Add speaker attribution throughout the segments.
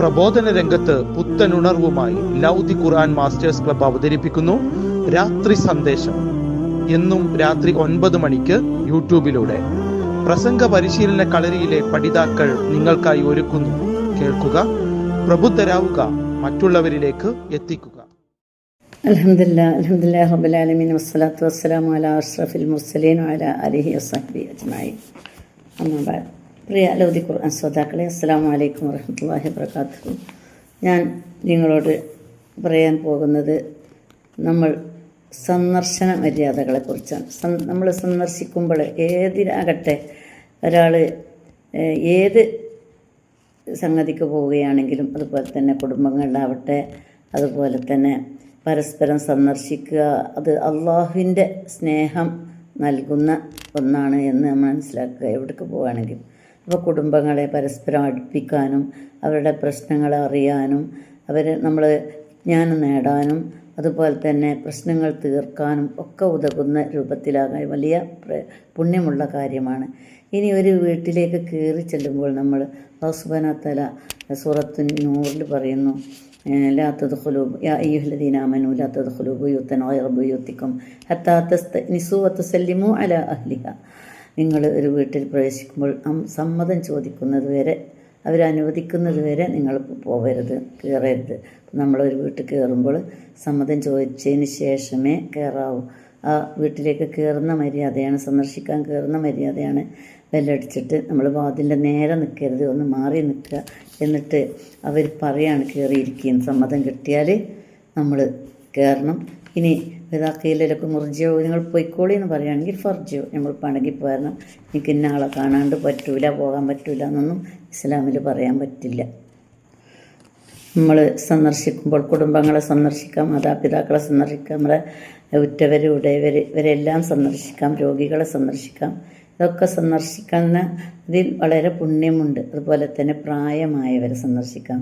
Speaker 1: പ്രബോധന രംഗത്ത് പുത്തനുണർവുമായി ലൗദി ഖുർആൻ masters club അവതരിപ്പിക്കുന്നു രാത്രി സന്ദേശം. എന്നും രാത്രി 9 മണിക്ക് യൂട്യൂബിലൂടെ പ്രസംഗ പരിശീലന കളരിയിലെ പഠിതാക്കൾ നിങ്ങൾക്കായി ഒരുക്കുന്നു. കേൾക്കുക, പ്രബുദ്ധരാവുക, മറ്റുള്ളവരിലേക്ക് എത്തിക്കുക.
Speaker 2: അൽഹംദുലില്ലാഹി റബ്ബിൽ ആലമീൻ വസ്സലാത്തു വസ്സലാമു അലാ അഷ്റഫിൽ മുർസലീൻ വഅലാ ആലിഹി വസഹ്ബിഹി അജ്മഈൻ. അമ്മാ ബഅദ്. പ്രിയ ലൗദി ഖുർആൻ ശ്രോതാക്കളെ, അസ്സലാമു അലൈക്കും വറഹ്മത്തുള്ളാഹി വബറകാതുഹു. ഞാൻ നിങ്ങളോട് പറയാൻ പോകുന്നത് നമ്മൾ സന്ദർശന മര്യാദകളെക്കുറിച്ചാണ്. നമ്മൾ സന്ദർശിക്കുമ്പോൾ ഏതിലാകട്ടെ, ഒരാൾ ഏത് സംഗതിക്ക് പോവുകയാണെങ്കിലും, അതുപോലെ തന്നെ കുടുംബങ്ങളിലാവട്ടെ, അതുപോലെ തന്നെ പരസ്പരം സന്ദർശിക്കുക, അത് അള്ളാഹുവിൻ്റെ സ്നേഹം നൽകുന്ന ഒന്നാണ് എന്ന് നമ്മൾ മനസ്സിലാക്കുക. എവിടേക്ക് പോവുകയാണെങ്കിലും അപ്പോൾ കുടുംബങ്ങളെ പരസ്പരം അടുപ്പിക്കാനും അവരുടെ പ്രശ്നങ്ങൾ അറിയാനും നമ്മൾ വിജ്ഞാനം നേടാനും അതുപോലെ തന്നെ പ്രശ്നങ്ങൾ തീർക്കാനും ഒക്കെ ഉതകുന്ന രൂപത്തിലാകാൻ വലിയ പുണ്യമുള്ള കാര്യമാണ്. ഇനി ഒരു വീട്ടിലേക്ക് കയറി ചെല്ലുമ്പോൾ നമ്മൾ അല്ലാഹു സുബ്ഹാനഹു വ തആല സൂറത്തു നൂറിൽ പറയുന്നു, ലാ തദ്ഖുലൂ യാ അയ്യുഹല്ലദീന ആമനൂ ലാ തദ്ഖുലൂ ബുയൂതൻ ഗൈറ ബുയൂതിക്കും ഹത്താ തസ്തനിസൂ വ തുസല്ലിമൂ അലാ അഹ്ലിഹാ. നിങ്ങൾ ഒരു വീട്ടിൽ പ്രവേശിക്കുമ്പോൾ സമ്മതം ചോദിക്കുന്നത് വരെ, അവരനുവദിക്കുന്നത് വരെ നിങ്ങൾ പോകരുത്, കയറരുത്. നമ്മളൊരു വീട്ടിൽ കയറുമ്പോൾ സമ്മതം ചോദിച്ചതിന് ശേഷമേ കയറാവൂ. ആ വീട്ടിലേക്ക് കയറുന്ന മര്യാദയാണ്, സന്ദർശിക്കാൻ കയറുന്ന മര്യാദയാണ്. ബെല്ലടിച്ചിട്ട് നമ്മൾ വാതിലിൻ്റെ നേരെ നിൽക്കരുത്, ഒന്ന് മാറി നിൽക്കുക. എന്നിട്ട് അവർ പറയാണ് കയറിയിരിക്കുകയും സമ്മതം കിട്ടിയാൽ നമ്മൾ കയറണം. ഇനി പിതാക്കയിലൊക്കെ മുർജിയോ നിങ്ങൾ പൊയ്ക്കോളി എന്ന് പറയുകയാണെങ്കിൽ ഫർജിയോ, നമ്മൾ പണകി പോരണം. എനിക്ക് ഇന്ന ആളെ കാണാണ്ട് പറ്റൂല, പോകാൻ പറ്റൂല എന്നൊന്നും ഇസ്ലാമിൽ പറയാൻ പറ്റില്ല. നമ്മൾ സന്ദർശിക്കുമ്പോൾ കുടുംബങ്ങളെ സന്ദർശിക്കാം, മാതാപിതാക്കളെ സന്ദർശിക്കാം, നമ്മളെ ഉറ്റവർ ഉടയവർ ഇവരെല്ലാം സന്ദർശിക്കാം, രോഗികളെ സന്ദർശിക്കാം. ഇതൊക്കെ സന്ദർശിക്കുന്ന ഇതിൽ വളരെ പുണ്യമുണ്ട്. അതുപോലെ തന്നെ പ്രായമായവരെ സന്ദർശിക്കാം.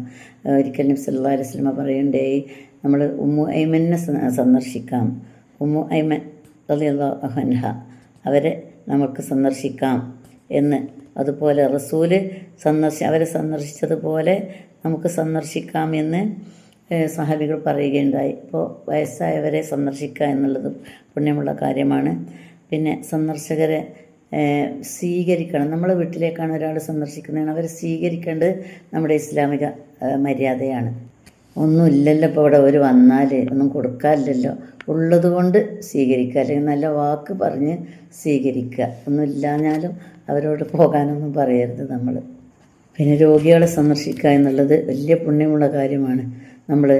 Speaker 2: ഒരിക്കൽ നബി സല്ലല്ലാഹു അലൈഹി വസല്ലം പറയുകയുണ്ടായി, നമ്മൾ ഉമ്മു ഐമനെ സന്ദർശിക്കാം. ഉമ്മു ഐമൻ റളിയല്ലാഹു അൻഹ അവരെ നമുക്ക് സന്ദർശിക്കാം എന്ന്. അതുപോലെ റസൂല് അവരെ സന്ദർശിച്ചതുപോലെ നമുക്ക് സന്ദർശിക്കാം എന്ന് സഹാബികൾ പറയുകയുണ്ടായി. അപ്പോൾ വയസ്സായവരെ സന്ദർശിക്കുക എന്നുള്ളത് പുണ്യമുള്ള കാര്യമാണ്. പിന്നെ സന്ദർശകരെ സ്വീകരിക്കണം. നമ്മളെ വീട്ടിലേക്കാണ് ഒരാൾ സന്ദർശിക്കുന്നതാണ്, അവരെ സ്വീകരിക്കേണ്ടത് നമ്മുടെ ഇസ്ലാമിക മര്യാദയാണ്. ഒന്നുമില്ലല്ലോ ഇപ്പോൾ ഇവിടെ ഒരു വന്നാൽ ഒന്നും കൊടുക്കാറില്ലല്ലോ, ഉള്ളത് കൊണ്ട് സ്വീകരിക്കുക, അല്ലെങ്കിൽ നല്ല വാക്ക് പറഞ്ഞ് സ്വീകരിക്കുക. ഒന്നുമില്ലാഞ്ഞാലും അവരോട് പോകാനൊന്നും പറയരുത് നമ്മൾ. പിന്നെ രോഗികളെ സന്ദർശിക്കുക എന്നുള്ളത് വലിയ പുണ്യമുള്ള കാര്യമാണ്. നമ്മൾ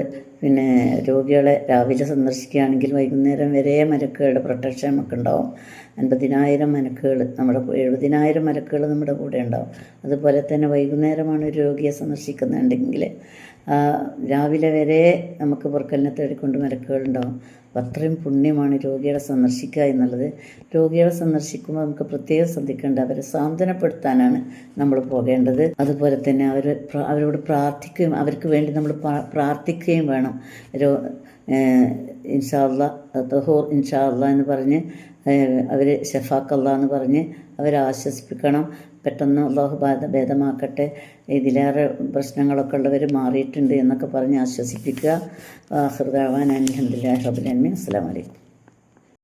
Speaker 2: പിന്നെ രോഗികളെ രാവിലെ സന്ദർശിക്കുകയാണെങ്കിൽ വൈകുന്നേരം വരെ മലക്കുകളുടെ പ്രൊട്ടക്ഷൻ നമുക്ക് ഉണ്ടാവും. 50,000 മലക്കുകൾ, നമ്മുടെ 70,000 മലക്കുകൾ നമ്മുടെ കൂടെ ഉണ്ടാവും. അതുപോലെ തന്നെ വൈകുന്നേരമാണ് ഒരു രോഗിയെ സന്ദർശിക്കുന്നുണ്ടെങ്കിൽ രാവിലെ വരെ നമുക്ക് പുറക്കലിനെ തേടിക്കൊണ്ട് മലക്കുകളുണ്ടാവും. അപ്പോൾ അത്രയും പുണ്യമാണ് രോഗികളെ സന്ദർശിക്കുക എന്നുള്ളത്. രോഗികളെ സന്ദർശിക്കുമ്പോൾ നമുക്ക് പ്രത്യേകം ശ്രദ്ധിക്കേണ്ടത് അവരെ സാന്ത്വനപ്പെടുത്താനാണ് നമ്മൾ പോകേണ്ടത്. അതുപോലെ തന്നെ അവരോട് പ്രാർത്ഥിക്കുകയും അവർക്ക് വേണ്ടി നമ്മൾ പ്രാർത്ഥിക്കുകയും വേണം. ഇൻഷാ അല്ലാഹ് തഹൂർ ഇൻഷാ അല്ലാഹ് എന്ന് പറഞ്ഞ് അവർ ഷഫാക്കല്ലാ എന്ന് പറഞ്ഞ് അവരെ ആശ്വസിപ്പിക്കണം. പെട്ടെന്ന് അല്ലാഹു ഭേദമാക്കട്ടെ, ഇതിലേറെ പ്രശ്നങ്ങളൊക്കെ ഉള്ളവർ മാറിയിട്ടുണ്ട് എന്നൊക്കെ പറഞ്ഞ് ആശ്വസിപ്പിക്കുക. ആഖിറു ദഅ്വാനാ അൽഹംദുലില്ലാഹി റബ്ബിൽ ആലമീൻ. അസ്സലാമു അലൈക്കും.